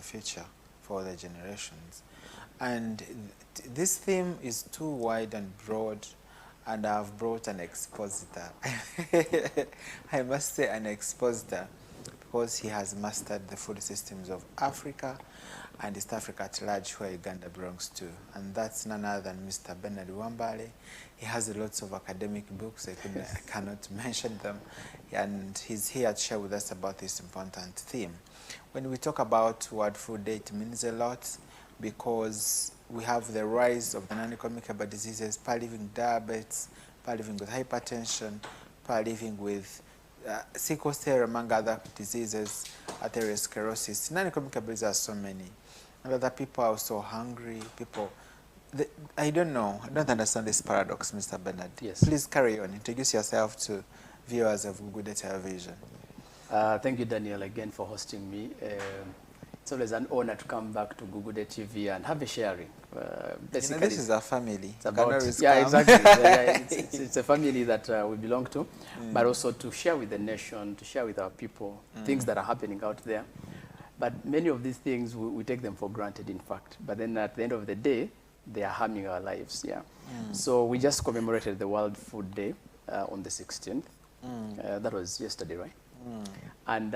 future for the generations. And this theme is too wide and broad, and I've brought an expositor. I must say an expositor, because he has mastered the food systems of Africa and East Africa at large, where Uganda belongs to. And that's none other than Mr. Bernard Wambale. He has lots of academic books. I cannot mention them. And he's here to share with us about this important theme. When we talk about World Food Day, it means a lot, because we have the rise of the non-communicable diseases, people living diabetes, people living with hypertension, people living with sickle cell, among other diseases, atherosclerosis. Non-communicable diseases are so many. And other people are also hungry. I don't know. I don't understand this paradox, Mr. Bernard. Yes. Please carry on. Introduce yourself to viewers of Google Day Television. Thank you, Daniel, again for hosting me. It's always an honor to come back to Google Day TV and have a sharing. Basically, this is a family. It's about, yeah, exactly. It's a family that we belong to, but also to share with the nation, to share with our people, things that are happening out there. But many of these things, we take them for granted, in fact. But then at the end of the day, they are harming our lives, yeah. So we just commemorated the World Food Day on the 16th. That was yesterday, right? And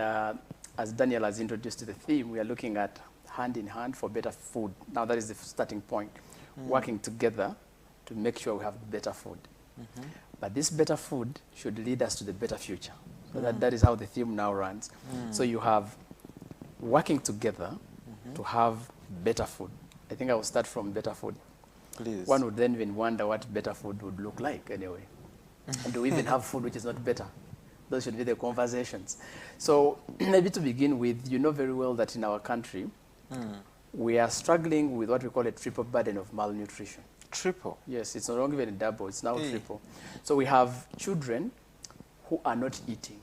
as Daniel has introduced the theme, we are looking at hand in hand for better food. Now that is the starting point, working together to make sure we have better food. But this better food should lead us to the better future. So that is how the theme now runs. So you have working together to have better food. I think I will start from better food. Please. One would then even wonder what better food would look like anyway. And do we even have food which is not better? Those should be the conversations. So maybe to begin with, you know very well that in our country, we are struggling with what we call a triple burden of malnutrition. Triple? Yes, it's no longer even a double, it's now triple. So we have children who are not eating.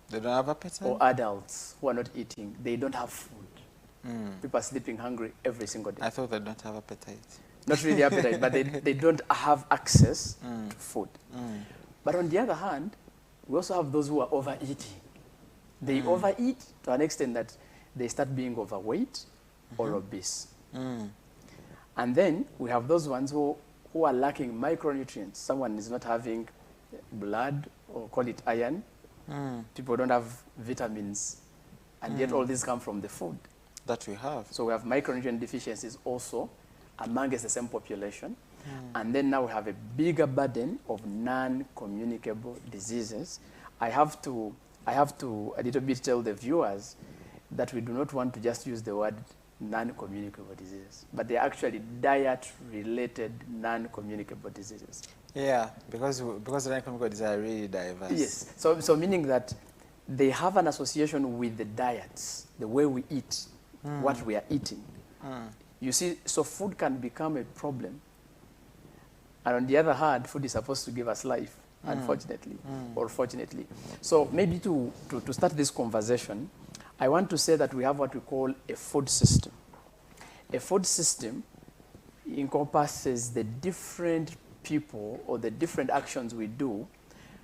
They don't have appetite? Or adults who are not eating. They don't have food. People are sleeping hungry every single day. I thought they don't have appetite. Not really appetite, but they don't have access to food. But on the other hand, we also have those who are overeating. They overeat to an extent that they start being overweight or obese. And then we have those ones who are lacking micronutrients. Someone is not having blood, or call it iron. People don't have vitamins. And yet all these come from the food that we have. So we have micronutrient deficiencies also amongst the same population. And then now we have a bigger burden of non-communicable diseases. I have to a little bit tell the viewers that we do not want to just use the word non-communicable diseases, but they're actually diet-related non-communicable diseases. Yeah, because non-communicable diseases are really diverse. Yes, so meaning that they have an association with the diets, the way we eat, what we are eating. You see, so food can become a problem. And on the other hand, food is supposed to give us life, unfortunately, or fortunately. So maybe to start this conversation, I want to say that we have what we call a food system. A food system encompasses the different people or the different actions we do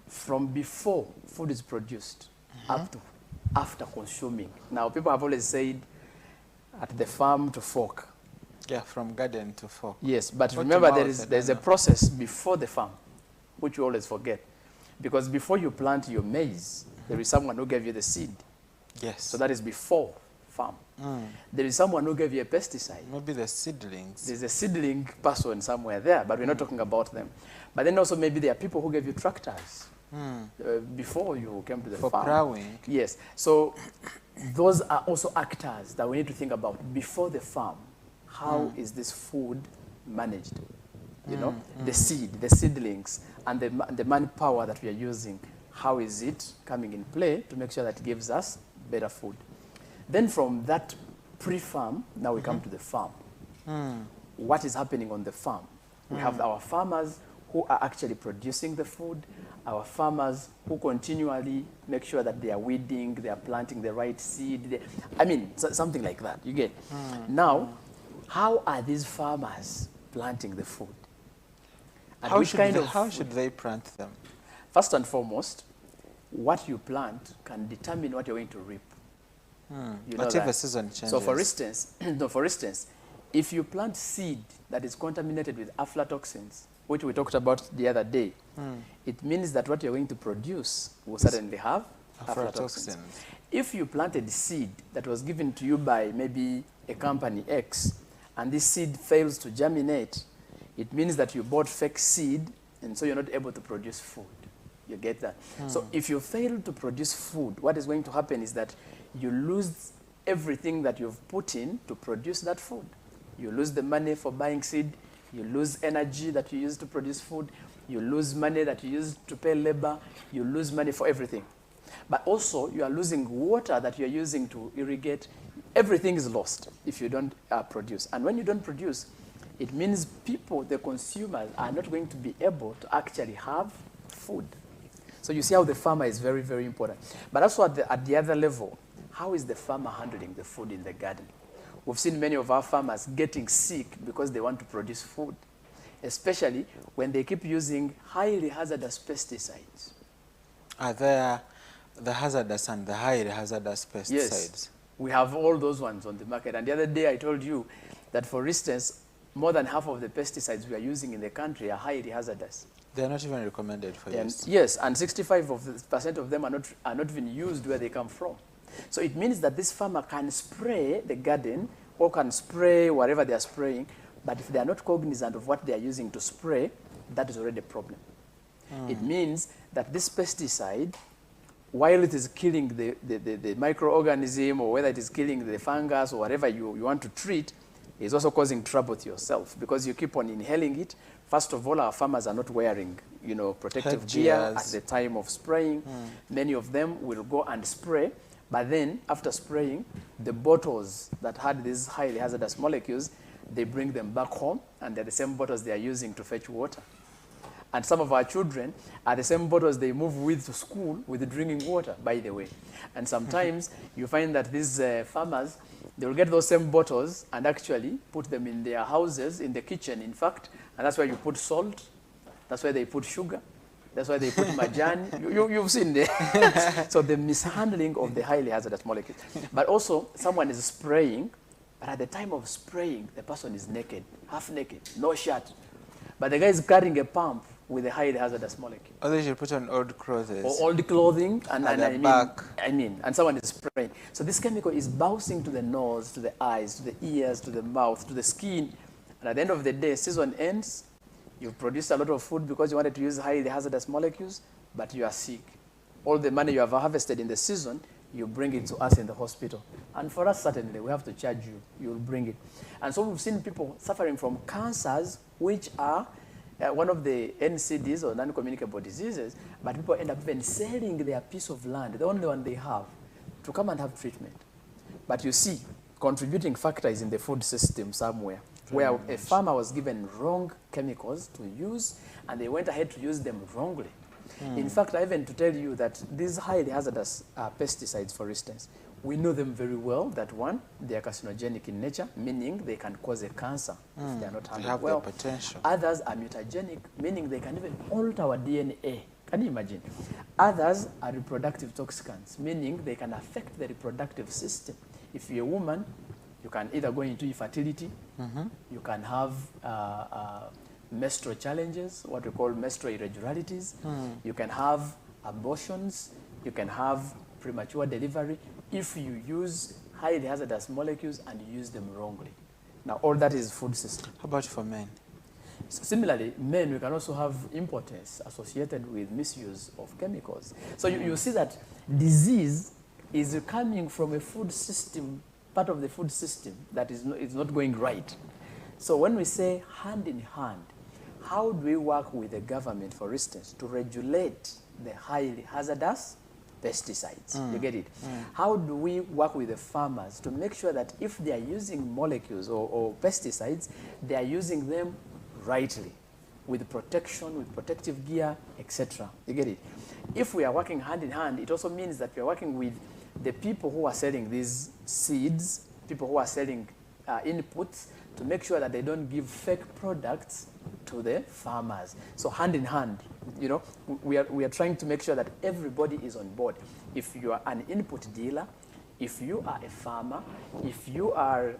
from before food is produced up to after consuming. Now, people have always said at the farm to fork. Yeah, from garden to fork. Yes, but remember there's a process before the farm, which you always forget. Because before you plant your maize, there is someone who gave you the seed. Yes. So that is before farm. There is someone who gave you a pesticide. Maybe the seedlings. There's a seedling person somewhere there, but we're not talking about them. But then also maybe there are people who gave you tractors before you came to the farm. For plowing. Yes. So those are also actors that we need to think about before the farm. How is this food managed? You know, the seed, the seedlings, and the manpower that we are using. How is it coming in play to make sure that it gives us better food? Then from that pre-farm, now we come to the farm. What is happening on the farm? We have our farmers who are actually producing the food, our farmers who continually make sure that they are weeding, they are planting the right seed. I mean, something like that, you get. Now, how are these farmers planting the food? And how should they plant them? First and foremost, what you plant can determine what you're going to reap. You know But if that. a season changes. So for instance, no, for instance, if you plant seed that is contaminated with aflatoxins, which we talked about the other day, it means that what you're going to produce will suddenly have aflatoxins. Aflatoxins. If you planted seed that was given to you by maybe a company X, and this seed fails to germinate, it means that you bought fake seed, and so you're not able to produce food. You get that? So if you fail to produce food, what is going to happen is that you lose everything that you've put in to produce that food. You lose the money for buying seed, you lose energy that you use to produce food, you lose money that you use to pay labor, you lose money for everything. But also, you are losing water that you're using to irrigate. Everything is lost if you don't produce. And when you don't produce, it means people, the consumers, are not going to be able to actually have food. So you see how the farmer is very, very important. But also at the other level, how is the farmer handling the food in the garden? We've seen many of our farmers getting sick because they want to produce food, especially when they keep using highly hazardous pesticides. Are there the hazardous and the highly hazardous pesticides? Yes, we have all those ones on the market. And the other day I told you that, for instance, more than half of the pesticides we are using in the country are highly hazardous. They are not even recommended for use. Yes, and 65% of them are not even used where they come from. So it means that this farmer can spray the garden or can spray whatever they are spraying, but if they are not cognizant of what they are using to spray, that is already a problem. It means that this pesticide, while it is killing the microorganism, or whether it is killing the fungus or whatever you want to treat, is also causing trouble to yourself because you keep on inhaling it. First of all, our farmers are not wearing, protective gear at the time of spraying. Many of them will go and spray, but then after spraying, the bottles that had these highly hazardous molecules, they bring them back home, and they're the same bottles they are using to fetch water. And some of our children are the same bottles they move with to school with the drinking water, by the way. And sometimes you find that these farmers, they will get those same bottles and actually put them in their houses, in the kitchen, in fact, and that's where you put salt, that's where they put sugar, that's why they put majani. You've seen that. So the mishandling of the highly hazardous molecules. But also, someone is spraying, but at the time of spraying, the person is naked, half naked, no shirt. But the guy is carrying a pump with a highly hazardous molecule. Or they should put on old clothes. Or old clothing, and back. And someone is spraying. So this chemical is bouncing to the nose, to the eyes, to the ears, to the mouth, to the skin. And at the end of the day, season ends, you've produced a lot of food because you wanted to use highly hazardous molecules, but you are sick. All the money you have harvested in the season, you bring it to us in the hospital. And for us, certainly, we have to charge you. You will bring it. And so we've seen people suffering from cancers, which are one of the NCDs, or non-communicable diseases, but people end up even selling their piece of land, the only one they have, to come and have treatment. But you see, contributing factor is in the food system somewhere, where a farmer was given wrong chemicals to use, and they went ahead to use them wrongly. In fact, I even to tell you that these highly hazardous pesticides, for instance, we know them very well that one, they are carcinogenic in nature, meaning they can cause a cancer if they are not handled well. They have the potential. Others are mutagenic, meaning they can even alter our DNA. Can you imagine? Others are reproductive toxicants, meaning they can affect the reproductive system. If you're a woman, you can either go into infertility, you can have menstrual challenges, what we call menstrual irregularities, you can have abortions, you can have premature delivery if you use highly hazardous molecules and you use them wrongly. Now, all that is food system. How about for men? Similarly, men, we can also have impotence associated with misuse of chemicals. So you see that disease is coming from a food system, part of the food system that is not going right. So when we say hand in hand, how do we work with the government, for instance, to regulate the highly hazardous pesticides? You get it? How do we work with the farmers to make sure that if they are using molecules or pesticides, they are using them rightly, with protection, with protective gear, etc. You get it? If we are working hand in hand, it also means that we are working with the people who are selling these seeds, people who are selling inputs, to make sure that they don't give fake products to the farmers. So hand in hand, we are trying to make sure that everybody is on board. If you are an input dealer, if you are a farmer, if you are,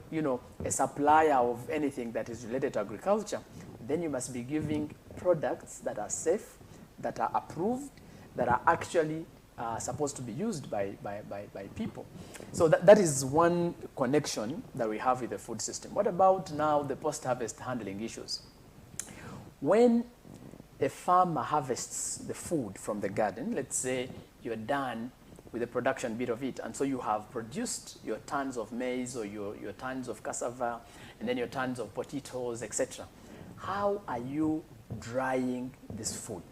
a supplier of anything that is related to agriculture, then you must be giving products that are safe, that are approved, that are actually supposed to be used by people. So that is one connection that we have with the food system. What about now the post-harvest handling issues? When a farmer harvests the food from the garden, let's say you're done with the production bit of it, and so you have produced your tons of maize or your tons of cassava, and then your tons of potatoes, etc. How are you drying this food?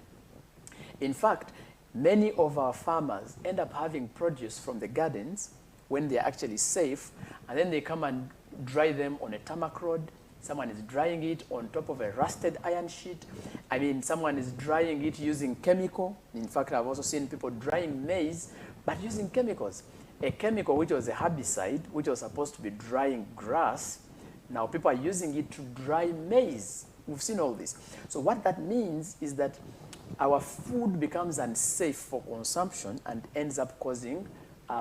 In fact, many of our farmers end up having produce from the gardens when they're actually safe, and then they come and dry them on a tarmac road. Someone is drying it on top of a rusted iron sheet. I mean, someone is drying it using chemical. In fact, I've also seen people drying maize, but using chemicals. A chemical which was a herbicide, which was supposed to be drying grass, now people are using it to dry maize. We've seen all this. So what that means is that our food becomes unsafe for consumption and ends up causing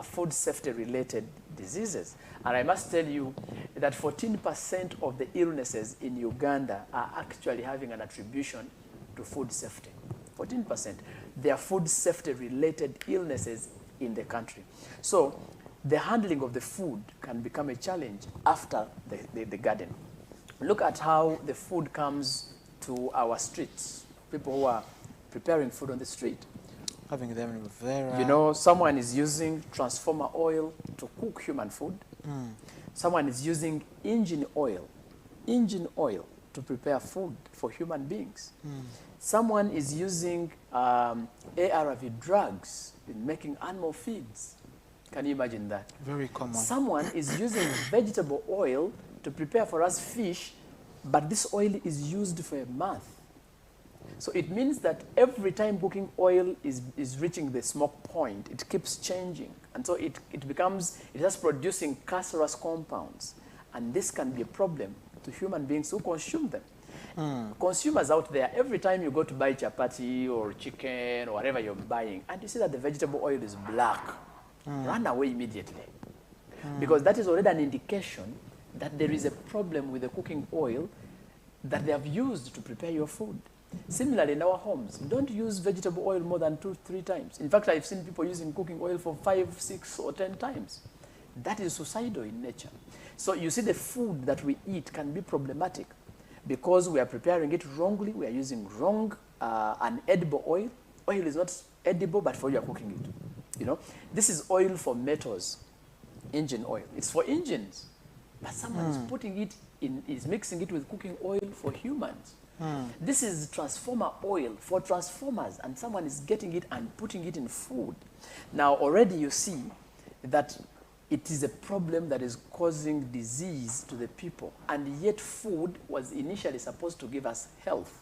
food safety-related diseases. And I must tell you that 14% of the illnesses in Uganda are actually having an attribution to food safety. 14%. They are food safety-related illnesses in the country. So the handling of the food can become a challenge after the garden. Look at how the food comes to our streets. People who are preparing food on the street. Having them in very... You know, someone is using transformer oil to cook human food. Someone is using engine oil to prepare food for human beings. Someone is using ARV drugs in making animal feeds. Can you imagine that? Very common. Someone is using vegetable oil to prepare for us fish, but this oil is used for a month. So it means that every time cooking oil is reaching the smoke point, it keeps changing. And so it starts producing cancerous compounds. And this can be a problem to human beings who consume them. Consumers out there, every time you go to buy chapati or chicken or whatever you're buying, and you see that the vegetable oil is black, run away immediately. Because that is already an indication that there is a problem with the cooking oil that they have used to prepare your food. Similarly, in our homes, don't use vegetable oil more than 2-3 times. In fact, I've seen people using cooking oil for 5, 6, or 10 times. That is suicidal in nature. So you see, the food that we eat can be problematic because we are preparing it wrongly. We are using wrong, unedible oil. Oil is not edible, but for you are cooking it. You know, this is oil for metals, engine oil. It's for engines, but someone is putting it in, is mixing it with cooking oil for humans. This is transformer oil for transformers, and someone is getting it and putting it in food. Now, already you see that it is a problem that is causing disease to the people, and yet food was initially supposed to give us health.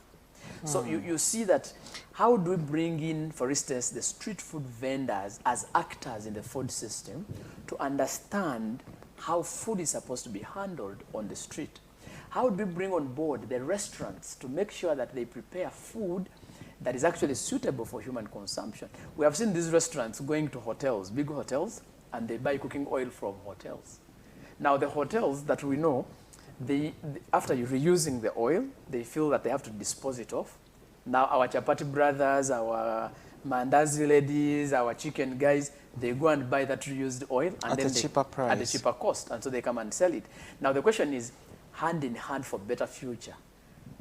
So you see that how do we bring in, for instance, the street food vendors as actors in the food system to understand how food is supposed to be handled on the street? How do we bring on board the restaurants to make sure that they prepare food that is actually suitable for human consumption? We have seen these restaurants going to hotels, big hotels, and they buy cooking oil from hotels. Now, the hotels that we know, after you're reusing the oil, they feel that they have to dispose it off. Now, our chapati brothers, our mandazi ladies, our chicken guys, they go and buy that reused oil and at a cheaper price. At a cheaper cost, and so they come and sell it. Now, the question is, hand in hand for better future,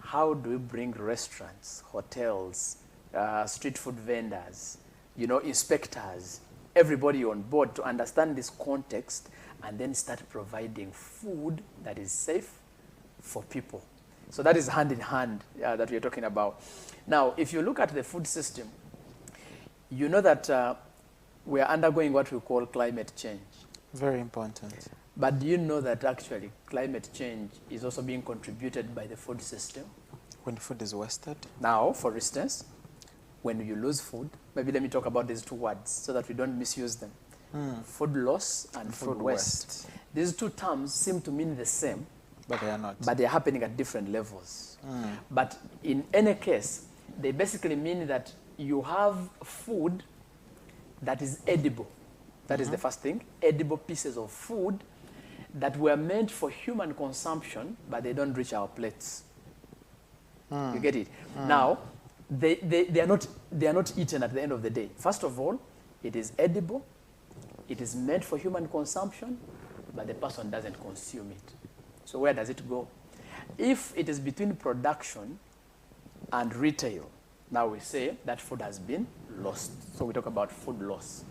how do we bring restaurants, hotels, street food vendors, you know, inspectors, everybody on board to understand this context and then start providing food that is safe for people? So that is hand in hand that we're talking about. Now, if you look at the food system, you know that we are undergoing what we call climate change. Very important. But do you know that actually climate change is also being contributed by the food system? When food is wasted? Now, for instance, when you lose food, maybe let me talk about these two words so that we don't misuse them. Food loss and food waste. These two terms seem to mean the same, but they are not. But they are happening at different levels. But in any case, they basically mean that you have food that is edible. That is the first thing. Edible pieces of food that were meant for human consumption, but they don't reach our plates. You get it? Now, they are not eaten at the end of the day. First of all, it is edible. It is meant for human consumption, but the person doesn't consume it. So where does it go? If it is between production and retail, now we say that food has been lost. So we talk about food loss.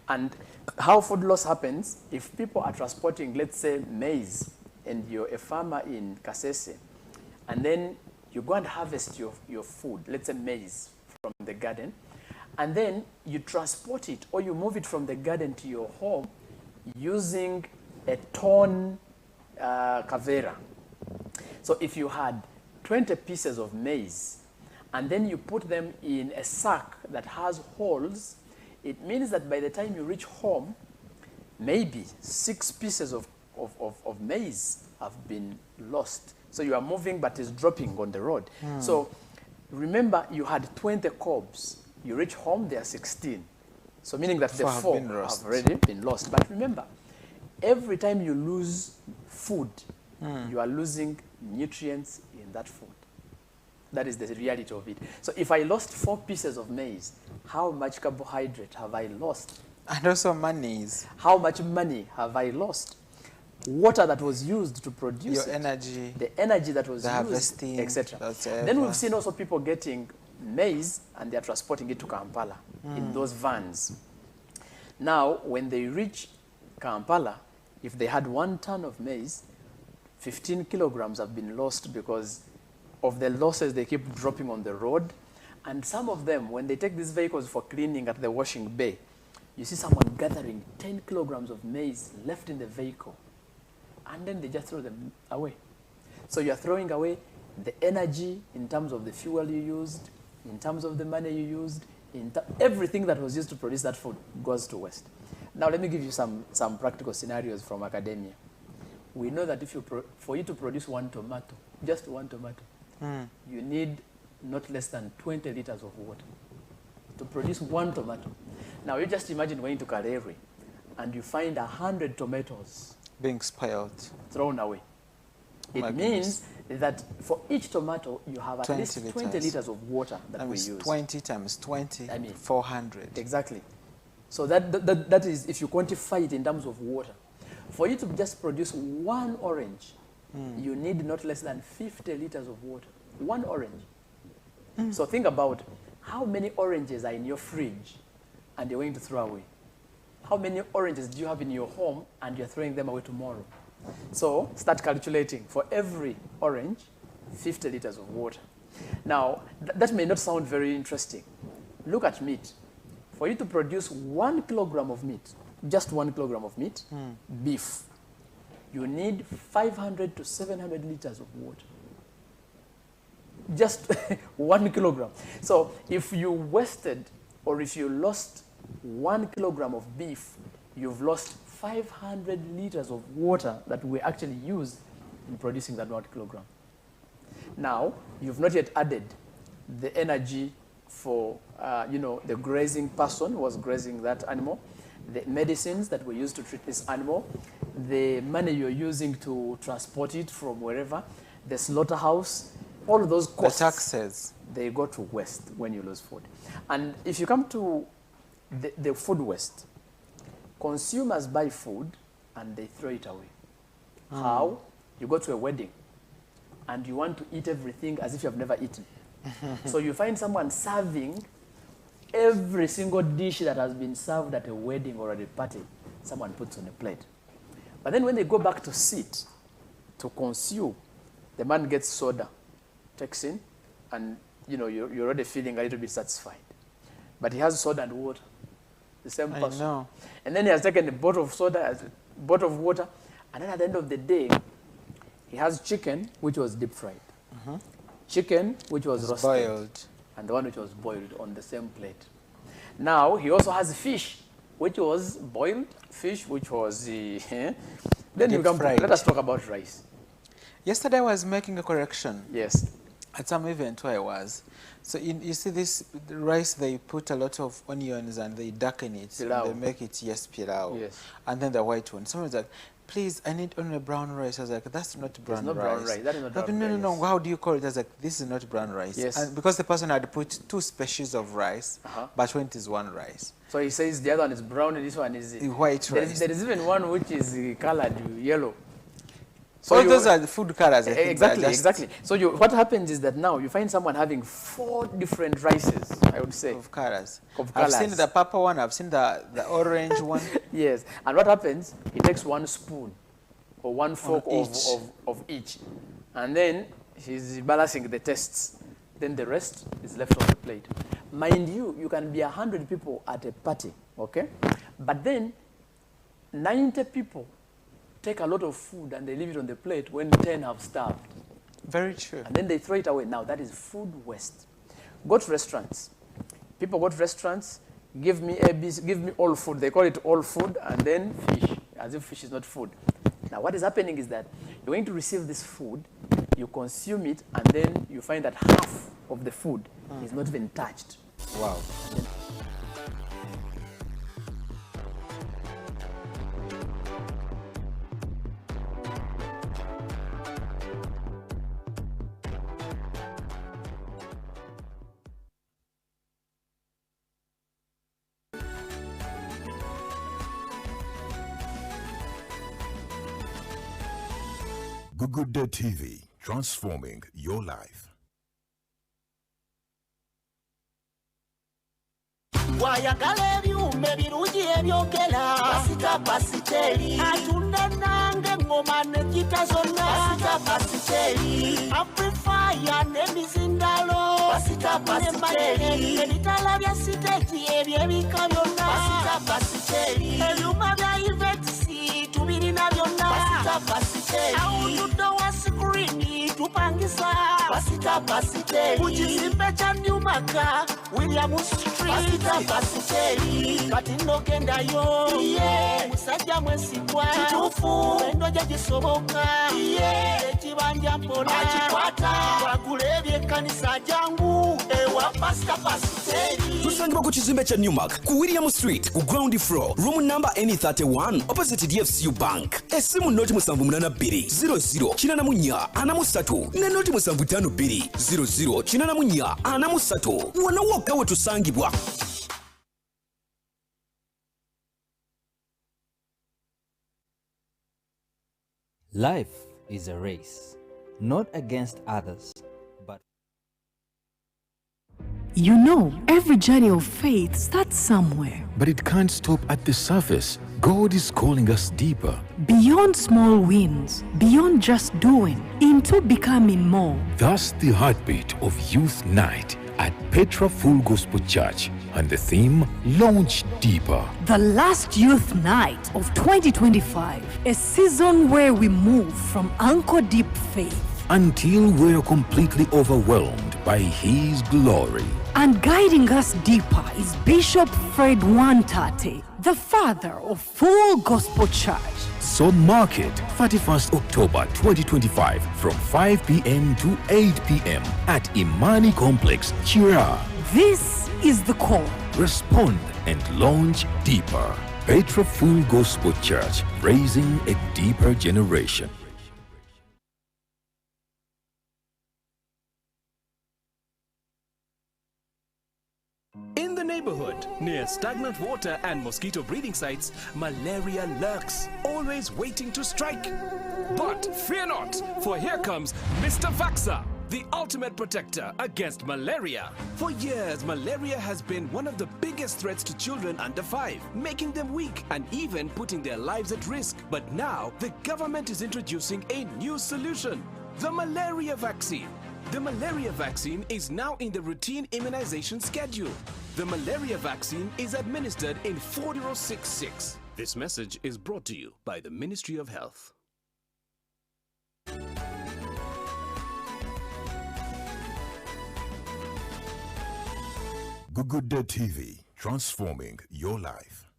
And how food loss happens, if people are transporting, let's say, maize, and you're a farmer in Kasese, and then you go and harvest your food, let's say maize, from the garden, and then you transport it or you move it from the garden to your home using a ton kavera. So if you had 20 pieces of maize and then you put them in a sack that has holes, it means that by the time you reach home, maybe 6 pieces of maize have been lost. So you are moving, but it's dropping on the road. So remember, you had 20 cobs. You reach home, there are 16. So meaning that the 4 have already been lost. But remember, every time you lose food, you are losing nutrients in that food. That is the reality of it. So if I lost 4 pieces of maize, how much carbohydrate have I lost? And also monies. How much money have I lost? Water that was used to produce your energy, the energy that was the used, harvesting, etc. Then we've seen also people getting maize and they are transporting it to Kampala in those vans. Now, when they reach Kampala, if they had 1 ton of maize, 15 kilograms have been lost because of the losses they keep dropping on the road. And some of them, when they take these vehicles for cleaning at the washing bay, you see someone gathering 10 kilograms of maize left in the vehicle, and then they just throw them away. So you're throwing away the energy in terms of the fuel you used, in terms of the money you used, everything that was used to produce that food goes to waste. Now let me give you some practical scenarios from academia. We know that for you to produce 1 tomato, just 1 tomato, you need not less than 20 liters of water to produce 1 tomato. Now you just imagine going to Karere and you find 100 tomatoes being spoiled, thrown away. It means that for each tomato, you have at least 20 liters of water that we use. 20 times 20, 400. Exactly. So that is, if you quantify it in terms of water. For you to just produce 1 orange, you need not less than 50 liters of water. 1 orange. So think about how many oranges are in your fridge and you're going to throw away. How many oranges do you have in your home and you're throwing them away tomorrow? So start calculating. For every orange, 50 liters of water. Now, that may not sound very interesting. Look at meat. For you to produce 1 kilogram of meat, just 1 kilogram of meat, beef, you need 500 to 700 liters of water. Just 1 kilogram. So if you wasted or if you lost 1 kilogram of beef, you've lost 500 liters of water that we actually use in producing that 1 kilogram. Now, you've not yet added the energy for, the grazing person who was grazing that animal, the medicines that were used to treat this animal, the money you're using to transport it from wherever, the slaughterhouse, all of those costs, the taxes, they go to waste when you lose food. And if you come to the food waste, consumers buy food and they throw it away. How? You go to a wedding and you want to eat everything as if you have never eaten. So you find someone serving every single dish that has been served at a wedding or at a party, someone puts on a plate. But then when they go back to sit, to consume, the man gets soda, takes in, and you're already feeling a little bit satisfied. But he has soda and water, the same person. I know. And then he has taken a bottle of soda, a bottle of water, and then at the end of the day, he has chicken, which was deep fried. Chicken, which was roasted. Boiled. And the one which was boiled on the same plate. Now, he also has fish, which was boiled, fish, which was... then you come, let us talk about rice. Yesterday I was making a correction. Yes. at some event where I was. So you see this the rice, they put a lot of onions and they darken it. Pilau. They make it, yes, pilau. Yes. And then the white one. Someone was like, please, I need only brown rice. I was like, that's not brown rice. Brown rice. That is not Like, brown no, rice. no, no. How do you call it? I was like, this is not brown rice. Yes. And because the person had put 2 species of rice, but when it is one rice. So he says the other one is brown and this one is White rice. There is even one which is colored yellow. So those are the food colors. I think, Exactly, exactly. So what happens is that now you find someone having 4 different rices, I would say. Of colors. Of I've colors. seen the purple one. I've seen the orange one. Yes. And what happens, he takes 1 spoon or 1 fork each. of each. And then he's balancing the tastes. Then the rest is left on the plate. Mind you, you can be 100 people at a party, okay? But then 90 people take a lot of food and they leave it on the plate when 10 have starved. Very true. And then they throw it away. Now that is food waste. Go to restaurants. People go to restaurants, give me all food. They call it all food and then fish, as if fish is not food. Now what is happening is that you're going to receive this food, you consume it, and then you find that half of the food is not even touched. Wow. Good Day TV, transforming your life. Wayagala ebyuma ebirungi ebyogera basita pasiteri atunda nange ngoma nekita zonna basita pasiteri amplifier n'emizindalo basita pasiteri ebitala bya siteji ebyebika byonna basita pasiteri ebyuma bya ivexi tubirina byonna basita pasiteri awutudo wa screen tupangisa basita pasiteri kukizimbe kya Newmark William Street basita pasiteri kati nogendayo musajja mwesigwa kituufu endo gye gisoboka ekibanja mpona kikwata wagula ebyekkanisa jangu ewa pasita pasiteri tusangibwa ku kizimbe kya Newmark ku William Street ku ground floor room number N31 opposite DFCU Bank. Esimu noti 78200 ne noti 75200 wano wokka we tusangibwa. Life is a race, not against others, but you know, every journey of faith starts somewhere. But it can't stop at the surface. God is calling us deeper. Beyond small wins, beyond just doing, into becoming more. Thus the heartbeat of Youth Night at Petra Full Gospel Church, and the theme, Launch Deeper. The last youth night of 2025, a season where we move from anchor deep faith Until we're completely overwhelmed by His glory. and guiding us deeper is Bishop Fred Wantate, the father of Full Gospel Church. So mark it, 31st October 2025 from 5 p.m. to 8 p.m. at Imani Complex, Chira. This is the call. Respond and launch deeper. Petra Full Gospel Church, raising a deeper generation. In the neighborhood, near stagnant water and mosquito breeding sites, malaria lurks, always waiting to strike. But fear not, for here comes Mr. Vaxa, the ultimate protector against malaria. For years, malaria has been one of the biggest threats to children under 5, making them weak and even putting their lives at risk. But now, the government is introducing a new solution, the malaria vaccine. The malaria vaccine is now in the routine immunization schedule. The malaria vaccine is administered in 4066. This message is brought to you by the Ministry of Health. Good Day TV, transforming your life.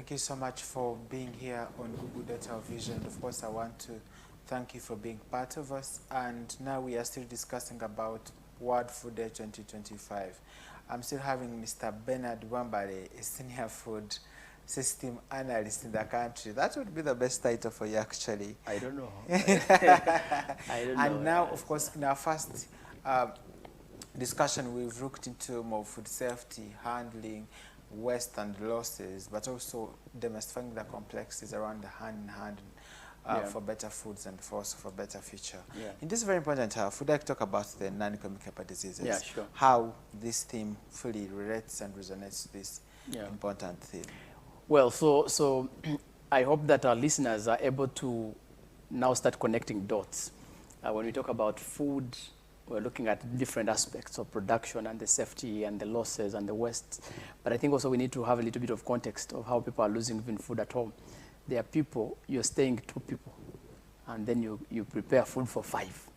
Thank you so much for being here on Google Data Vision. Of course, I want to thank you for being part of us. And now we are still discussing about World Food Day 2025. I'm still having Mr. Bernard Wambare, a senior food system analyst in the country. That would be the best title for you, actually. I don't know. I don't know. And now, of course, in our first discussion, we've looked into more food safety, handling, waste and losses, but also demystifying the complexities around the hand-in-hand for better foods and also for better future. In this very important food, I'd like to talk about the non-communicable diseases. Yeah, sure. How this theme fully relates and resonates to this important theme. Well, so I hope that our listeners are able to now start connecting dots. When we talk about food, we're looking at different aspects of production and the safety and the losses and the waste. But I think also we need to have a little bit of context of how people are losing even food at home. There are people, you're staying 2 people, and then you prepare food for 5.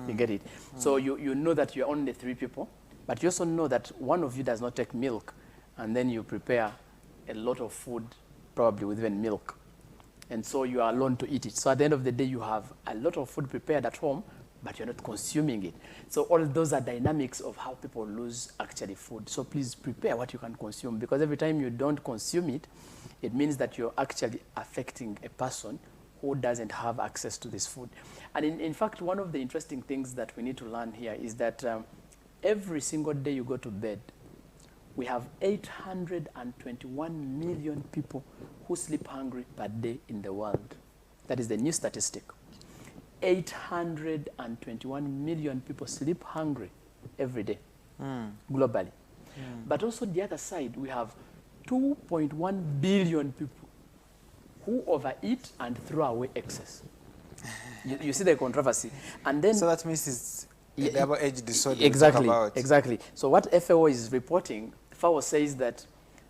You get it? So you know that you're only 3 people, but you also know that one of you does not take milk, and then you prepare a lot of food, probably with even milk. And so you are alone to eat it. So at the end of the day, you have a lot of food prepared at home, but you're not consuming it. So all those are dynamics of how people lose actually food. So please prepare what you can consume, because every time you don't consume it, it means that you're actually affecting a person who doesn't have access to this food. And in fact, one of the interesting things that we need to learn here is that every single day you go to bed, we have 821 million people who sleep hungry per day in the world. That is the new statistic. 821 million people sleep hungry every day, globally. But also the other side, we have 2.1 billion people who overeat and throw away excess. You see the controversy. And then, so that means it's a double-edged disorder. Exactly. So what FAO is reporting, FAO says that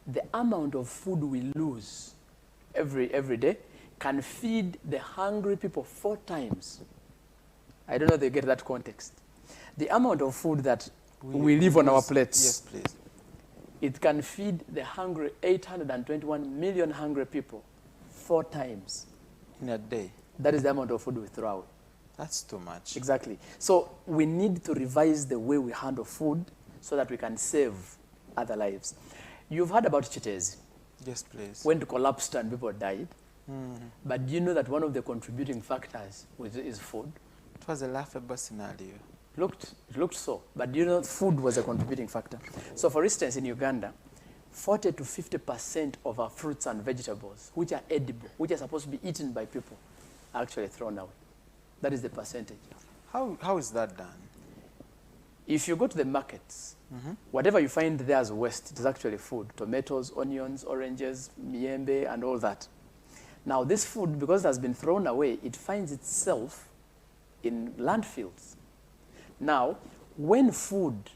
the amount of food we lose every day can feed the hungry people 4 times. I don't know if they get that context. The amount of food that we leave on our plates. Yes, please. It can feed the hungry 821 million hungry people 4 times. In a day. That is the amount of food we throw away. That's too much. Exactly. So we need to revise the way we handle food so that we can save other lives. You've heard about Chitezi. Yes, please. When it collapsed and people died. But do you know that one of the contributing factors is food? It was a laughable scenario. It looked so. But do you know food was a contributing factor? So for instance, in Uganda, 40 to 50% of our fruits and vegetables, which are edible, which are supposed to be eaten by people, are actually thrown away. That is the percentage. How is that done? If you go to the markets, whatever you find there as waste, it is actually food. Tomatoes, onions, oranges, miembe, and all that. Now this food, because it has been thrown away, it finds itself in landfills. Now, when food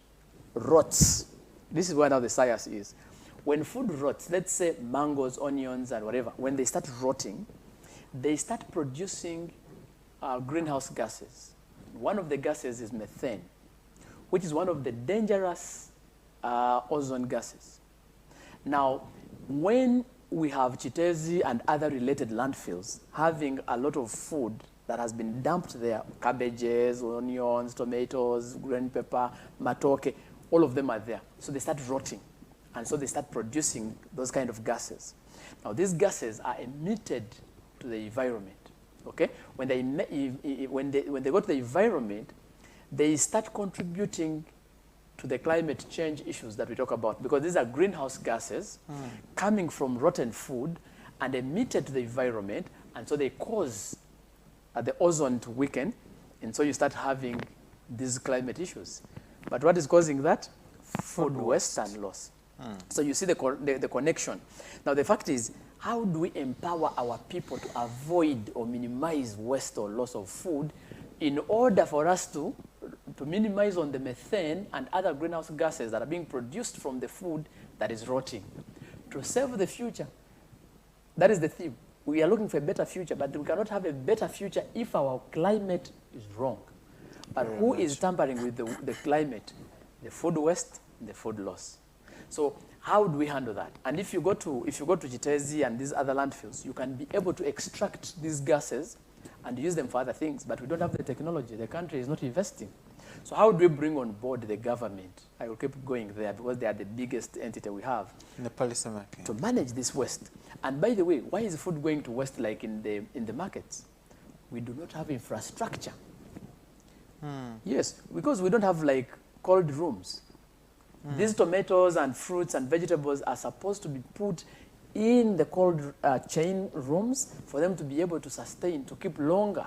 rots, this is where now the science is. When food rots, let's say mangoes, onions, and whatever, when they start rotting, they start producing greenhouse gases. One of the gases is methane, which is one of the dangerous ozone gases. Now, when we have Chitezi and other related landfills having a lot of food that has been dumped there, cabbages, onions, tomatoes, green pepper, matoke, all of them are there. So they start rotting, and so they start producing those kind of gases. Now these gases are emitted to the environment, okay? When they go to the environment, they start contributing to the climate change issues that we talk about, because these are greenhouse gases coming from rotten food and emitted to the environment, and so they cause the ozone to weaken, and so you start having these climate issues. But what is causing that? Food waste and loss. So you see the connection. Now the fact is, how do we empower our people to avoid or minimize waste or loss of food in order for us to minimize on the methane and other greenhouse gases that are being produced from the food that is rotting, to save the future? That is the theme. We are looking for a better future, but we cannot have a better future if our climate is wrong. But who is tampering with the climate? The food waste, the food loss. So how do we handle that? And if you go to Chitezi and these other landfills, you can be able to extract these gases and use them for other things, but we don't have the technology. The country is not investing. So how do we bring on board the government? I will keep going there because they are the biggest entity we have In the policy making. to manage this waste. And by the way, why is food going to waste like in the markets? We do not have infrastructure. Yes, because we don't have like cold rooms. These tomatoes and fruits and vegetables are supposed to be put in the cold chain rooms for them to be able to sustain, to keep longer.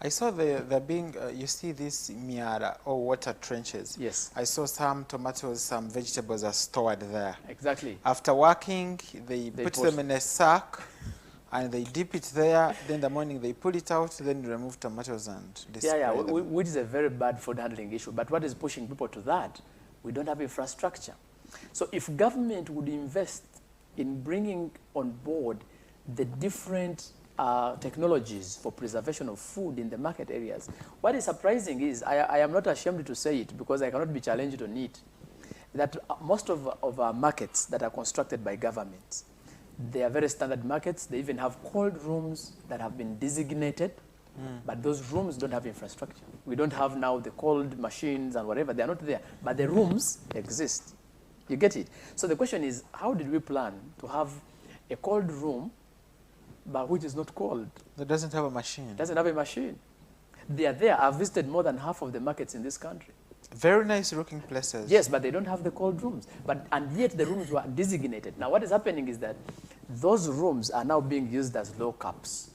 I saw they're being, you see these miara or water trenches. Yes. I saw some tomatoes, some vegetables are stored there. Exactly. After working, they put put- them in a sack and they dip it there. Then in the morning they pull it out, then remove tomatoes and display Yeah, them. which is a very bad food handling issue. But what is pushing people to that? We don't have infrastructure. So if government would invest in bringing on board the different technologies for preservation of food in the market areas, what is surprising is, I am not ashamed to say it because I cannot be challenged on it, that most of our markets that are constructed by governments, they are very standard markets. They even have cold rooms that have been designated, but those rooms don't have infrastructure. We don't have now the cold machines and whatever. They are not there, but the rooms exist. You get it? So the question is, how did we plan to have a cold room, but which is not cold? That doesn't have a machine. Doesn't have a machine. They are there. I've visited more than half of the markets in this country. Very nice looking places. Yes, but they don't have the cold rooms. And yet the rooms were designated. Now what is happening is that those rooms are now being used as lockups.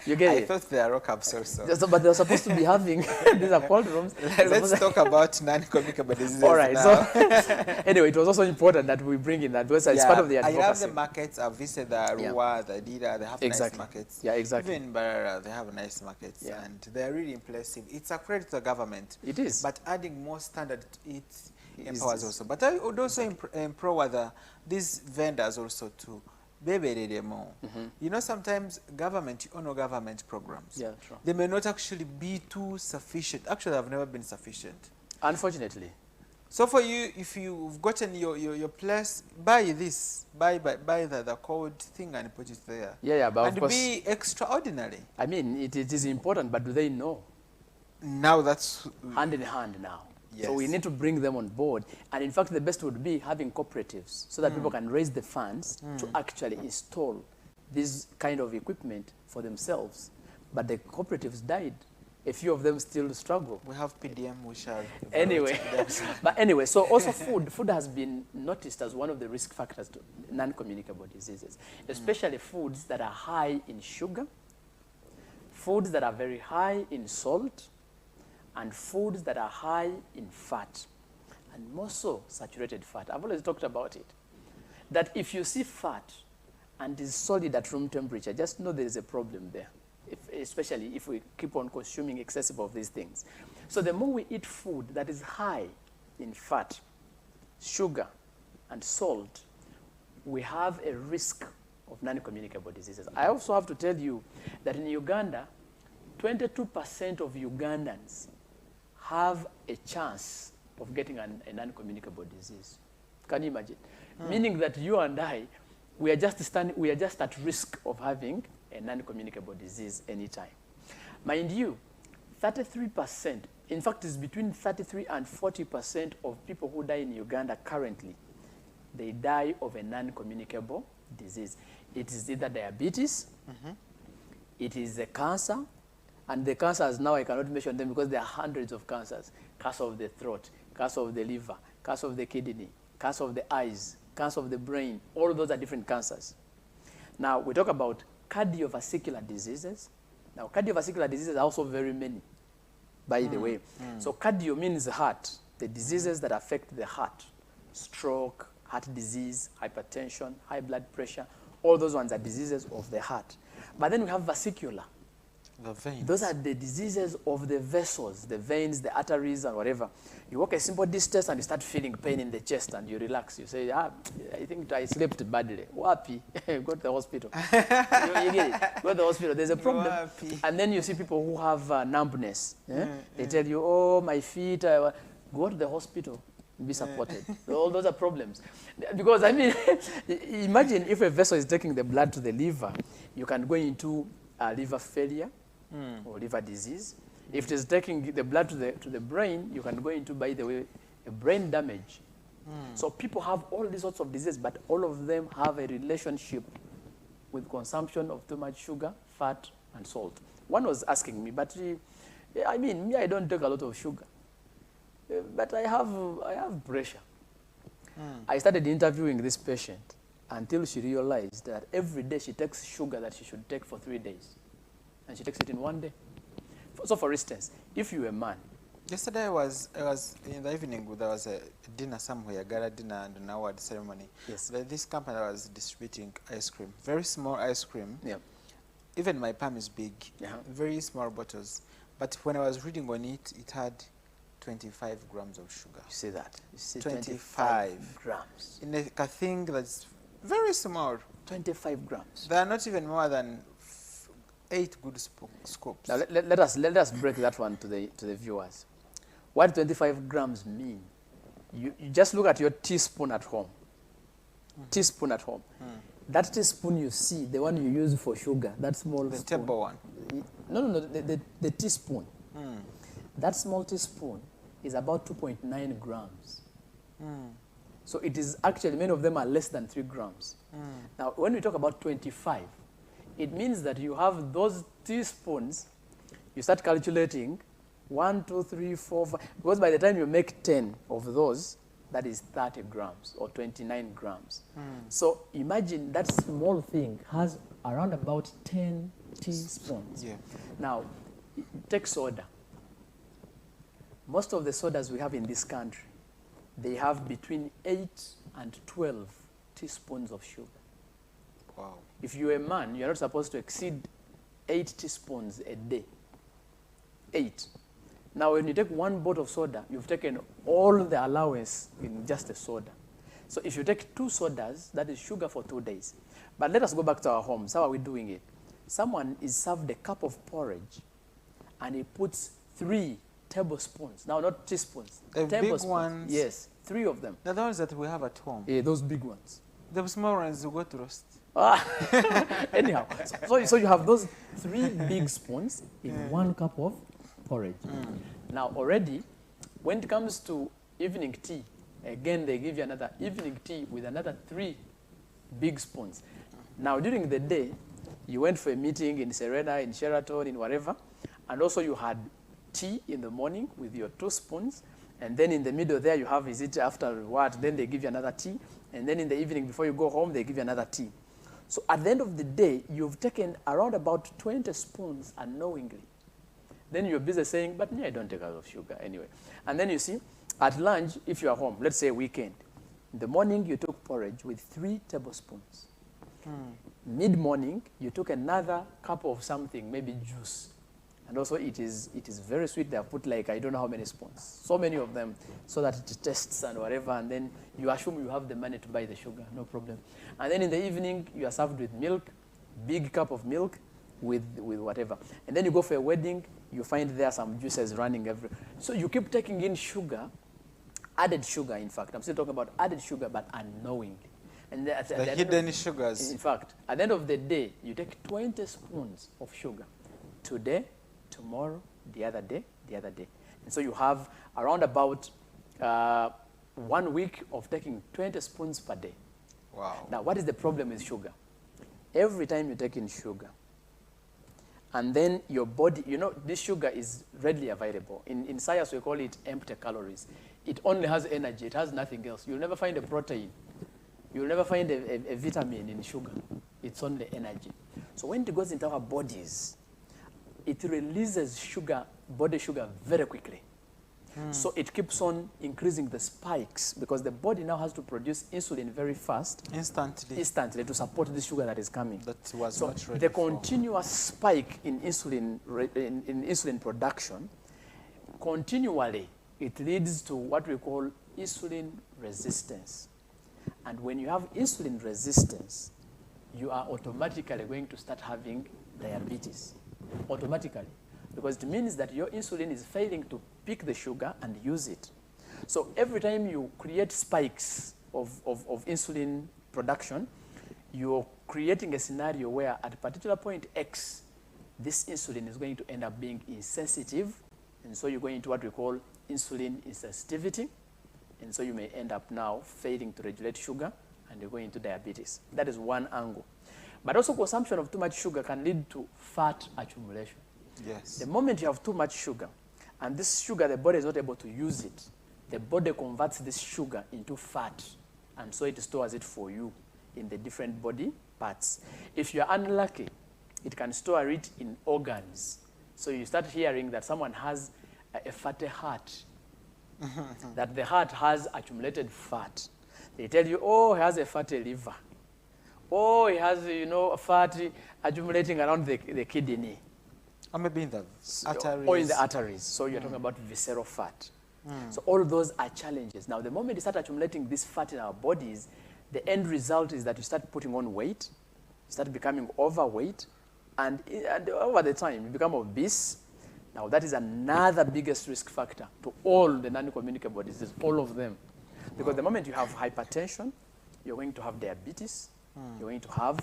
You get I it? thought they are rock-ups also. But they're supposed to be having, these are cold rooms. Let's talk about non-communicable diseases All right, now. so anyway, it was also important that we bring in that because it's part of the I advocacy. love the markets. I've visited the Arua, the Dida, they have Exactly. nice markets. Yeah, exactly. Even in Barara, they have nice markets. Yeah. And they're really impressive. It's a credit to the government. It is. But adding more standard to it Is- empowers also. But I would also empower these vendors also to be more. You know, sometimes government, you honor government programs. Yeah, sure. They may not actually be too sufficient. Actually, they've never been sufficient. Unfortunately. So for you, if you've gotten your place, buy this, buy the code thing and put it there. Yeah, but of and course, be extraordinary. I mean, it is important, but do they know? Now that's Hand in hand now. Yes. So we need to bring them on board. And in fact, the best would be having cooperatives so that people can raise the funds to actually install this kind of equipment for themselves. But the cooperatives died. A few of them still struggle. we have PDM, we shall. Anyway, but anyway, so also food has been noticed as one of the risk factors to non-communicable diseases, especially foods that are high in sugar, foods that are very high in salt, and foods that are high in fat, and more so saturated fat. I've always talked about it, that if you see fat and is solid at room temperature, just know there is a problem there, especially if we keep on consuming excessive of these things. So the more we eat food that is high in fat, sugar, and salt, we have a risk of non-communicable diseases. I also have to tell you that in Uganda, 22% of Ugandans have a chance of getting a non-communicable disease. Can you imagine? Meaning that you and I, we are just at risk of having a non-communicable disease anytime. Mind you, 33%, in fact, it's between 33 and 40% of people who die in Uganda currently, they die of a non-communicable disease. It is either diabetes, it is a cancer, and the cancers now I cannot mention them because there are hundreds of cancers. Cancer of the throat, cancer of the liver, cancer of the kidney, cancer of the eyes, cancer of the brain. All of those are different cancers. Now, we talk about cardiovascular diseases. Now, cardiovascular diseases are also very many, by the way. So cardio means heart, the diseases that affect the heart. Stroke, heart disease, hypertension, high blood pressure, all those ones are diseases of the heart. But then we have vascular. the veins. Those are the diseases of the vessels, the veins, the arteries, and whatever. You walk a simple distance and you start feeling pain in the chest and you relax. You say, I think I slept badly. Wapi, go to the hospital. You get it? Go to the hospital. There's a problem. Wapi. And then you see people who have numbness. They tell you, oh, my feet. Go to the hospital. be supported. All those are problems. Because, I mean, imagine if a vessel is taking the blood to the liver, you can go into liver failure or liver disease. If it is taking the blood to the brain, you can go into, by the way, a brain damage. So people have all these sorts of diseases, but all of them have a relationship with consumption of too much sugar, fat, and salt. One was asking me, but I mean, me, I don't take a lot of sugar. But I have pressure. I started interviewing this patient until she realized that every day she takes sugar that she should take for 3 days. And she takes it in 1 day. So for instance, if you're a man. Yesterday I was in the evening, there was a dinner somewhere, a gala dinner and an award ceremony. Yes. This company was distributing ice cream, very small ice cream. Yeah. Even my palm is big, very small bottles. But when I was reading on it, it had 25 grams of sugar. You see that? You see 25 grams. In a thing that's very small. 25 grams. They are not even more than 8 good scoops. Now let us break that one to the viewers. What 25 grams mean? You just look at your teaspoon at home. Teaspoon at home. That teaspoon you see, the one you use for sugar, that small the spoon. table one. No, the teaspoon. That small teaspoon is about 2.9 grams. So it is actually, many of them are less than 3 grams. Now, when we talk about 25, it means that you have those teaspoons, you start calculating 1, 2, 3, 4, 5, because by the time you make 10 of those, that is 30 grams or 29 grams. So imagine that small thing has around about 10 teaspoons. Yeah. Now, take soda. Most of the sodas we have in this country, they have between 8 and 12 teaspoons of sugar. Wow. If you're a man, you're not supposed to exceed 8 teaspoons a day. 8. Now, when you take 1 bottle of soda, you've taken all the allowance in just a soda. So if you take 2 sodas, that is sugar for 2 days. But let us go back to our homes. How are we doing it? Someone is served a cup of porridge, and he puts 3 tablespoons. Now, not teaspoons. The tablespoons. big ones? Yes, 3 of them. The ones that we have at home. Yeah, those big ones. The small ones you go to roast. Anyhow, so you have those 3 big spoons in 1 cup of porridge. Now already, when it comes to evening tea, again they give you another evening tea with another 3 big spoons. Now during the day, you went for a meeting in Serena, in Sheraton, in whatever, and also you had tea in the morning with your 2 spoons, and then in the middle there you have, is it after what, then they give you another tea, and then in the evening before you go home, they give you another tea. So at the end of the day, you've taken around about 20 spoons unknowingly. Then you're busy saying, but me, I don't take a lot of sugar anyway. And then you see, at lunch, if you're home, let's say weekend, in the morning you took porridge with 3 tablespoons. Mid-morning, you took another cup of something, maybe juice. And also it is very sweet. They have put like, I don't know how many spoons, so many of them, so that it tastes and whatever, and then you assume you have the money to buy the sugar, no problem. And then in the evening, you are served with milk, big cup of milk with whatever. And then you go for a wedding, you find there some juices running everywhere. So you keep taking in sugar, added sugar, in fact. I'm still talking about added sugar, but unknowingly. And the hidden sugars. In fact, at the end of the day, you take 20 spoons of sugar. Today, tomorrow, the other day. And so you have around about 1 week of taking 20 spoons per day. Wow. Now, what is the problem with sugar? Every time you take in sugar, and then your body, you know, this sugar is readily available. In science, we call it empty calories. It only has energy. It has nothing else. You'll never find a protein. You'll never find a vitamin in sugar. It's only energy. So when it goes into our bodies, it releases sugar, body sugar, very quickly. So it keeps on increasing the spikes because the body now has to produce insulin very fast. Instantly to support the sugar that is coming. That was so not ready the for. continuous spike in insulin in insulin production, continually, it leads to what we call insulin resistance. And when you have insulin resistance, you are automatically going to start having diabetes. Automatically. Because it means that your insulin is failing to pick the sugar and use it. So every time you create spikes of insulin production, you're creating a scenario where at a particular point X, this insulin is going to end up being insensitive, and so you're going into what we call insulin insensitivity, and so you may end up now failing to regulate sugar, and you're going into diabetes. That is one angle. But also consumption of too much sugar can lead to fat accumulation. Yes. The moment you have too much sugar, and this sugar, the body is not able to use it, the body converts this sugar into fat, and so it stores it for you in the different body parts. If you're unlucky, it can store it in organs. So you start hearing that someone has a fatty heart, that the heart has accumulated fat. They tell you, oh, he has a fatty liver. Oh, he has, fat accumulating around the kidney. Or maybe in the arteries. Or in the arteries. So you're talking about visceral fat. So all those are challenges. Now, the moment you start accumulating this fat in our bodies, the end result is that you start putting on weight, you start becoming overweight, and over the time, you become obese. Now, that is another biggest risk factor to all the non-communicable diseases, all of them. Because the moment you have hypertension, you're going to have diabetes, you're going to have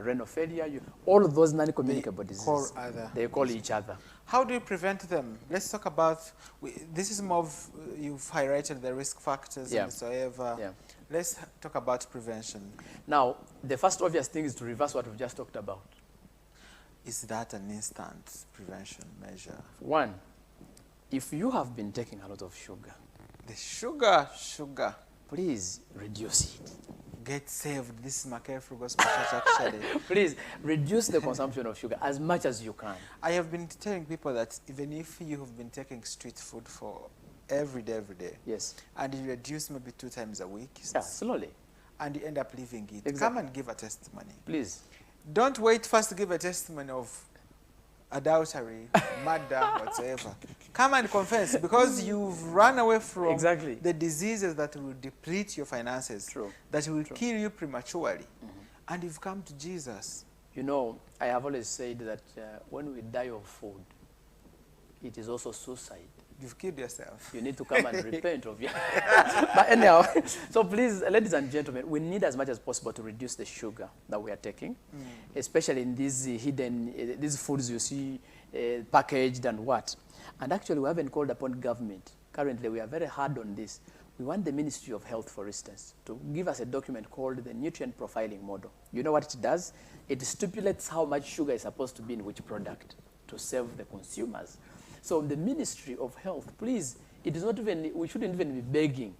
renal failure, all of those non-communicable diseases. They call each other. How do you prevent them? Let's talk about, this is more of, you've highlighted the risk factors and whatsoever. Yeah. Let's talk about prevention. Now, the first obvious thing is to reverse what we've just talked about. Is that an instant prevention measure? One, if you have been taking a lot of sugar, the sugar, please reduce it. Get saved. This is Makere Frugal Church actually. Please reduce the consumption of sugar as much as you can. I have been telling people that even if you have been taking street food for every day, yes, and you reduce maybe 2 times a week, slowly, and you end up leaving it, exactly, come and give a testimony. Please. Don't wait first to give a testimony of adultery, murder, whatsoever. Come and confess, because you've run away from the diseases that will deplete your finances, that will kill you prematurely, and you've come to Jesus. You know, I have always said that when we die of food, it is also suicide. You've killed yourself. You need to come and repent of your... But anyhow, so please, ladies and gentlemen, we need as much as possible to reduce the sugar that we are taking, especially in these hidden, these foods you see packaged and what. And actually, we haven't called upon government. Currently, we are very hard on this. We want the Ministry of Health, for instance, to give us a document called the nutrient profiling model. You know what it does? It stipulates how much sugar is supposed to be in which product to serve the consumers. So the Ministry of Health, please, it is not even, we shouldn't even be begging.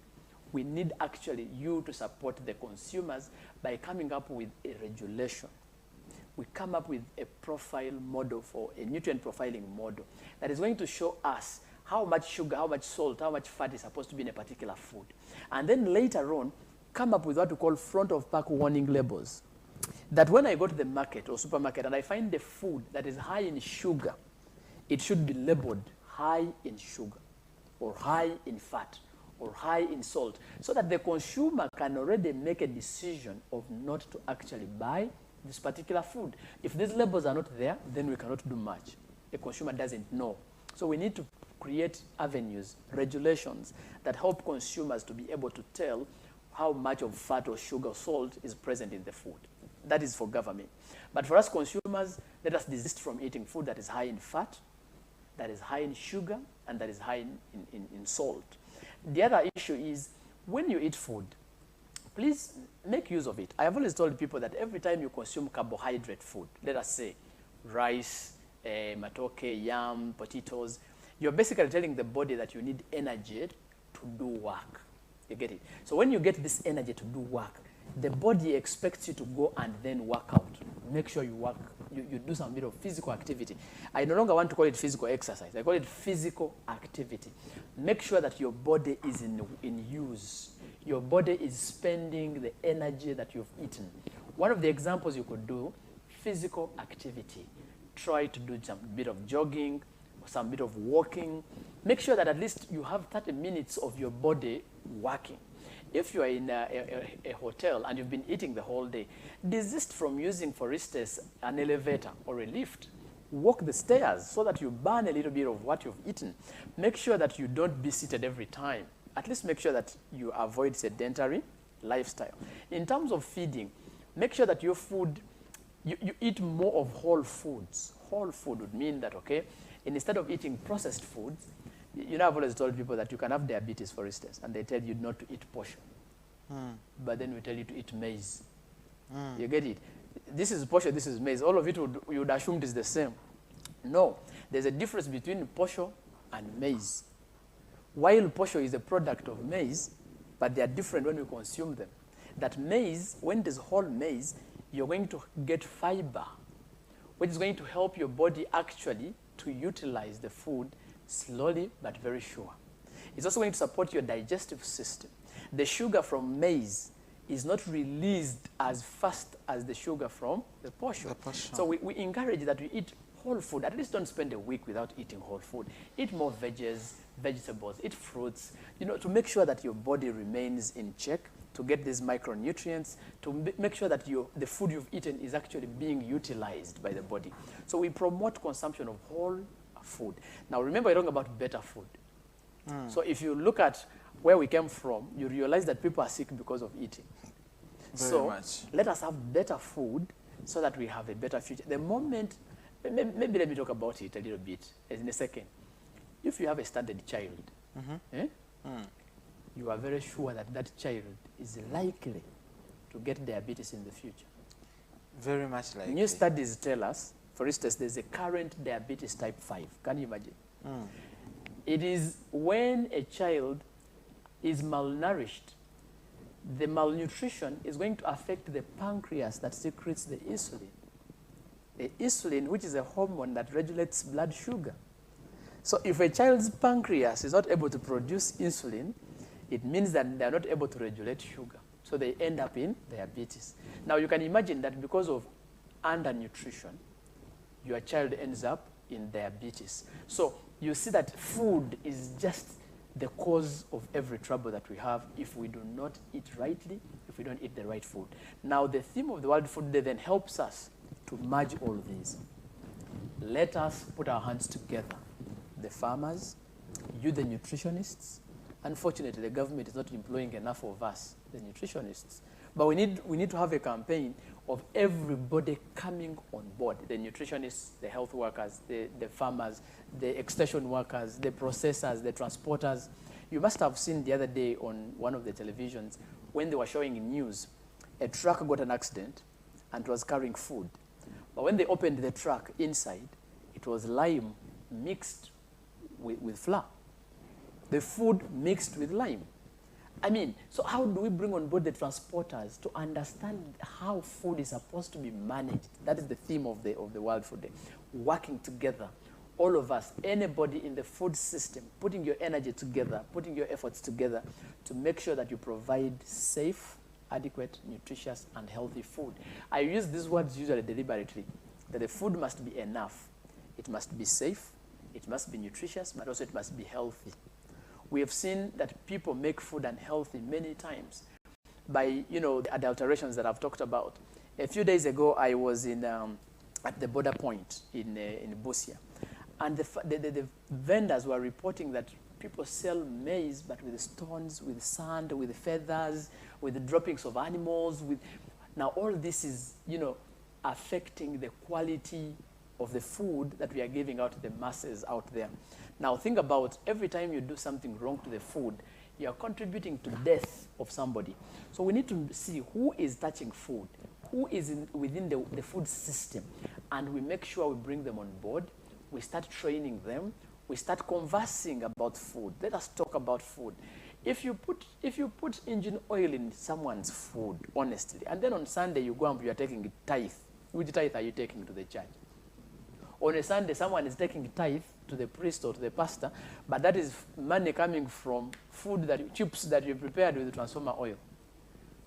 We need actually you to support the consumers by coming up with a regulation. We come up with a profile model, for a nutrient profiling model that is going to show us how much sugar, how much salt, how much fat is supposed to be in a particular food. And then later on, come up with what we call front of pack warning labels. That when I go to the market or supermarket and I find the food that is high in sugar, it should be labeled high in sugar, or high in fat, or high in salt, so that the consumer can already make a decision of not to actually buy this particular food. If these labels are not there, then we cannot do much. The consumer doesn't know. So we need to create avenues, regulations that help consumers to be able to tell how much of fat or sugar or salt is present in the food. That is for government. But for us consumers, let us desist from eating food that is high in fat, that is high in sugar, and that is high in salt. The other issue is, when you eat food, please make use of it. I have always told people that every time you consume carbohydrate food, let us say rice, matoke, yam, potatoes, you're basically telling the body that you need energy to do work. You get it? So when you get this energy to do work, the body expects you to go and then work out. Make sure you work, you do some bit of physical activity. I no longer want to call it physical exercise. I call it physical activity. Make sure that your body is in use. Your body is spending the energy that you've eaten. One of the examples you could do, physical activity. Try to do some bit of jogging, or some bit of walking. Make sure that at least you have 30 minutes of your body working. If you are in a hotel and you've been eating the whole day, desist from using, for instance, an elevator or a lift. Walk the stairs so that you burn a little bit of what you've eaten. Make sure that you don't be seated every time. at least make sure that you avoid sedentary lifestyle. In terms of feeding, make sure that your food, you eat more of whole foods. Whole food would mean that, okay, instead of eating processed foods, you know, I've always told people that you can have diabetes, for instance, and they tell you not to eat posho. But then we tell you to eat maize. You get it? This is posho, this is maize. All of it you would assume it is the same. No, there's a difference between posho and maize. While posho is a product of maize, but they are different when we consume them. That maize, when there's whole maize, you're going to get fiber, which is going to help your body actually to utilize the food slowly but very sure. It's also going to support your digestive system. The sugar from maize is not released as fast as the sugar from the posho. So we encourage that we eat whole food. At least don't spend a week without eating whole food. Eat more vegetables, eat fruits, you know, to make sure that your body remains in check, to get these micronutrients, to make sure that the food you've eaten is actually being utilized by the body. So we promote consumption of whole food. Now remember, you're talking about better food. So if you look at where we came from, you realize that people are sick because of eating. Very much. Let us have better food so that we have a better future. The moment, maybe let me talk about it a little bit in a second. If you have a standard child, you are very sure that that child is likely to get diabetes in the future. Very much likely. New studies tell us, for instance, there's a current diabetes type 5. Can you imagine? It is when a child is malnourished, the malnutrition is going to affect the pancreas that secretes the insulin. The insulin, which is a hormone that regulates blood sugar. So if a child's pancreas is not able to produce insulin, it means that they're not able to regulate sugar. So they end up in diabetes. Now you can imagine that because of undernutrition, your child ends up in diabetes. So you see that food is just the cause of every trouble that we have if we do not eat rightly, if we don't eat the right food. Now the theme of the World Food Day then helps us to merge all these. Let us put our hands together. The farmers, you the nutritionists. Unfortunately, the government is not employing enough of us, the nutritionists. But we need to have a campaign of everybody coming on board, the nutritionists, the health workers, the farmers, the extension workers, the processors, the transporters. You must have seen the other day on one of the televisions when they were showing in news, a truck got an accident and was carrying food. But when they opened the truck inside, it was lime mixed with flour. The food mixed with lime. I mean, so how do we bring on board the transporters to understand how food is supposed to be managed? That is the theme of the World Food Day. Working together, all of us, anybody in the food system, putting your energy together, putting your efforts together to make sure that you provide safe, adequate, nutritious, and healthy food. I use these words usually deliberately, that the food must be enough. It must be safe, it must be nutritious, but also it must be healthy. We have seen that people make food unhealthy many times by, you know, the adulterations that I've talked about. A few days ago, I was at the border point in Busia, and the vendors were reporting that people sell maize, but with stones, with sand, with feathers, with the droppings of animals. Now, all this is, you know, affecting the quality of the food that we are giving out to the masses out there. Now think about every time you do something wrong to the food, you are contributing to death of somebody. So we need to see who is touching food, who is within the food system, and we make sure we bring them on board. We start training them. We start conversing about food. Let us talk about food. If you put engine oil in someone's food, honestly, and then on Sunday you go and you are taking tithe, which tithe are you taking to the church? On a Sunday, someone is taking tithe to the priest or to the pastor, but that is money coming from food chips that you prepared with transformer oil.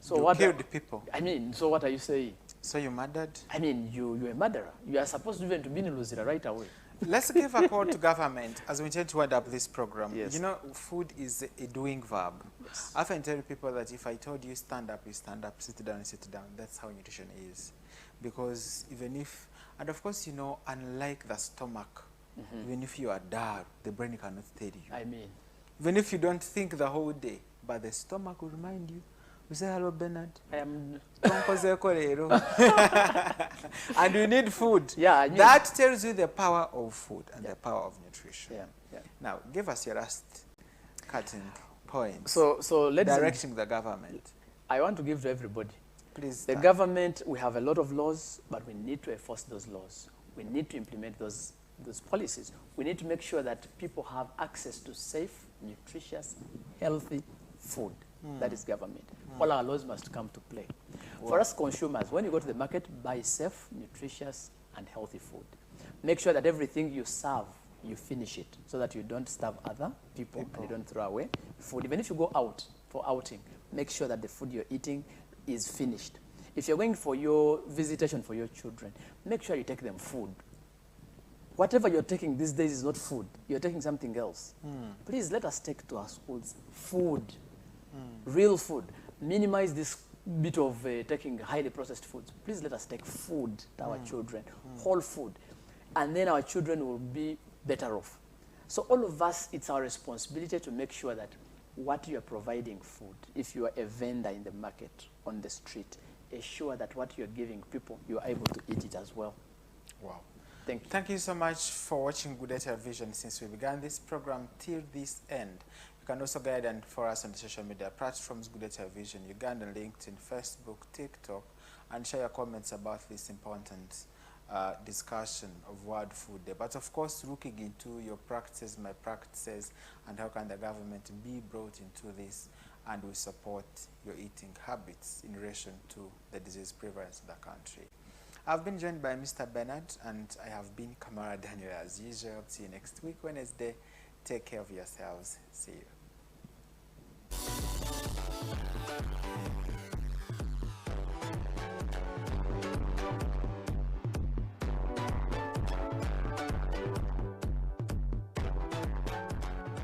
So you killed people. I mean, so what are you saying? So you murdered? I mean, you're a murderer. You are supposed even to be in Luzira right away. Let's give a call to government as we tend to wind up this program. Yes. You know, food is a doing verb. Yes. I often tell people that if I told you stand up, you stand up, sit down, you sit down. That's how nutrition is. Because even if, and of course, you know, unlike the stomach, even if you are dull, the brain cannot tell you. I mean, Even if you don't think the whole day, but the stomach will remind you. We say, hello, Bernard. I am. And you need food. Yeah, I knew. That tells you the power of food and Yeah. the power of nutrition. Yeah, yeah. Now, give us your last cutting point. So let's. Directing the government. I want to give to everybody. Please. The government, we have a lot of laws, but we need to enforce those laws. We need to implement those policies. We need to make sure that people have access to safe, nutritious, healthy food. That is government. All our laws must come to play. For us consumers, when you go to the market, buy safe, nutritious, and healthy food. Make sure that everything you serve, you finish it, so that you don't starve other people. And you don't throw away food. Even if you go out for outing, make sure that the food you're eating is finished. If you're going for your visitation for your children, make sure you take them food. Whatever you're taking these days is not food. You're taking something else. Please let us take to our schools food, real food. Minimize this bit of taking highly processed foods. Please let us take food to our children, whole food. And then our children will be better off. So all of us, it's our responsibility to make sure that what you are providing food, if you are a vendor in the market, on the street, ensure that what you're giving people, you are able to eat it as well. Wow. Thank you. Thank you so much for watching Good Day Television since we began this program till this end. You can also guide and follow us on the social media platforms, Good Day Television, Uganda, LinkedIn, Facebook, TikTok, and share your comments about this important discussion of World Food Day. But of course, looking into your practices, my practices, and how can the government be brought into this, and we support your eating habits in relation to the disease prevalence in the country. I've been joined by Mr. Bernard, and I have been Kamara Daniel as usual. See you next week, Wednesday. Take care of yourselves. See you.